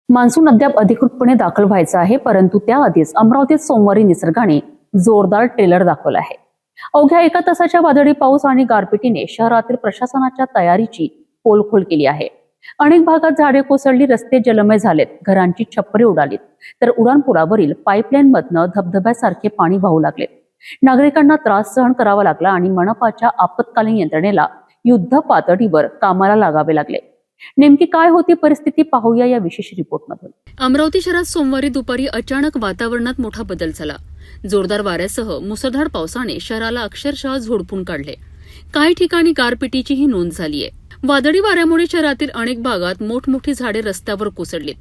Monsoon अद्याप अधिकृतपणे दाखल व्हायचा आहे, परंतु त्याआधीच अमरावतीत सोमवारी निसर्गाने जोरदार ट्रेलर दाखवला आहे. अवघ्या एका तासाच्या वादळी पाऊस आणि गारपिटीने शहरातील प्रशासनाच्या तयारीची पोलखोल केली आहे. अनेक भागात झाडे कोसळली, रस्ते जलमय झालेत, घरांची छप्परे उडालीत, तर उड्डाणपुलावरील पाईपलाईन मधनं धबधब्यासारखे पाणी वाहू लागले. नागरिकांना त्रास सहन करावा लागला आणि मनपाच्या आपत्कालीन यंत्रणेला युद्ध पातळीवर कामाला लागावे लागले. नेमकी काय होती परिस्थिती पाहूया या विशेष रिपोर्टमधून. अमरावती शहरात सोमवारी दुपारी अचानक वातावरणात मोठा बदल झाला. जोरदार वाऱ्यासह मुसळधार पावसाने शहराला अक्षरशः झोडपून काढले. काही ठिकाणी गारपिटीचीही नोंद झालीय. वादळी वाऱ्यामुळे शहरातील अनेक भागात मोठमोठी झाडे रस्त्यावर कोसळलीत.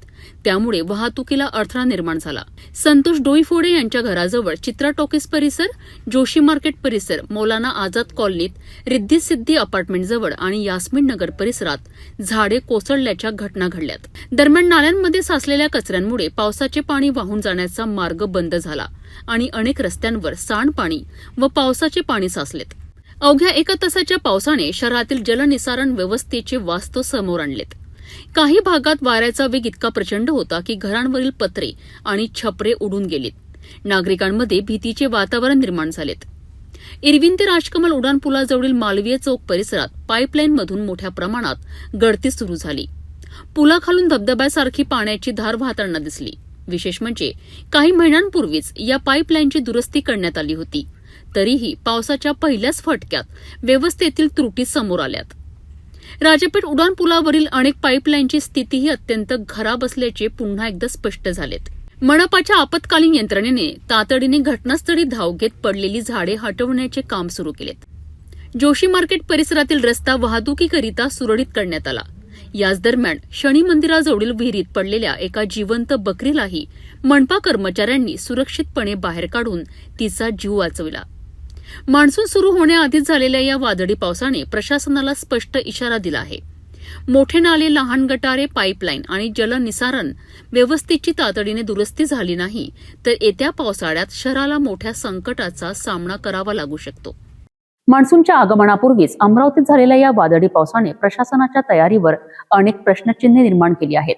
त्यामुळे वाहतुकीला अडथळा निर्माण झाला. संतोष डोईफोडे यांच्या घराजवळ चित्रा टॉकीज परिसर, जोशी मार्केट परिसर, मौलाना आझाद कॉलनीत, रिद्धी सिद्धी अपार्टमेंटजवळ आणि यास्मीन नगर परिसरात झाडे कोसळल्याच्या घटना घडल्यात. दरम्यान नाल्यांमध्ये साचलेल्या कचऱ्यांमुळे पावसाचे पाणी वाहून जाण्याचा मार्ग बंद झाला आणि अनेक रस्त्यांवर सांडपाणी व पावसाचे पाणी साचलेत. अवघ्या एका तासाच्या पावसाने शहरातील जलनिसारण व्यवस्थेचे वास्तव समोर आणलेत. काही भागात वाऱ्याचा वेग इतका प्रचंड होता की घरांवरील पत्रे आणि छपरे उडून गेलीत. नागरिकांमध्ये भीतीचे वातावरण निर्माण झालेत. इरविन ते राजकमल उड्डाणपुलाजवळील मालवीय चौक परिसरात पाईपलाईनमधून मोठ्या प्रमाणात गळती सुरू झाली. पुलाखालून धबधब्यासारखी पाण्याची धार वाहताना दिसली. विशेष म्हणजे काही महिन्यांपूर्वीच या पाईपलाईनची दुरुस्ती करण्यात आली होती. तरीही पावसाच्या पहिल्याच फटक्यात व्यवस्थेतील त्रुटी समोर आल्यात. राजापेठ उड्डाणपुलावरील अनेक पाईपलाईनची स्थितीही अत्यंत खराब असल्याचे पुन्हा एकदा स्पष्ट झालेत. मनपाच्या आपत्कालीन यंत्रणेने तातडीने घटनास्थळी धाव घेत पडलेली झाडे हटवण्याचे काम सुरू केलेत. जोशी मार्केट परिसरातील रस्ता वाहतुकीकरिता सुरळीत करण्यात आला. याच दरम्यान शनी मंदिराजवळील विहिरीत पडलेल्या एका जिवंत बकरीलाही मनपा कर्मचाऱ्यांनी सुरक्षितपणे बाहेर काढून तिचा जीव वाचविला. मान्सून सुरू होण्याआधीच झालेल्या या वादळी पावसाने प्रशासनाला स्पष्ट इशारा दिला आहे. मोठे नाले, लहान गटारे, पाईपलाईन आणि जलनिसारण व्यवस्थेची तातडीने दुरुस्ती झाली नाही तर येत्या पावसाळ्यात शहराला मोठ्या संकटाचा सामना करावा लागू शकतो. मान्सूनच्या आगमनापूर्वीच अमरावतीत झालेल्या या वादळी पावसाने प्रशासनाच्या तयारीवर अनेक प्रश्नचिन्हे निर्माण केली आहेत.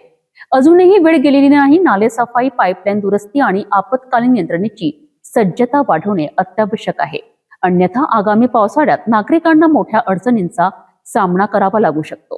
अजूनही वेळ गेलेली नाही. नाले सफाई, पाईपलाईन दुरुस्ती आणि आपत्कालीन यंत्रणेची सज्जता वाढवणे अत्यावश्यक आहे. अन्यथा आगामी पावसाळ्यात नागरिकांना मोठ्या अडचणींचा सामना करावा लागू शकतो.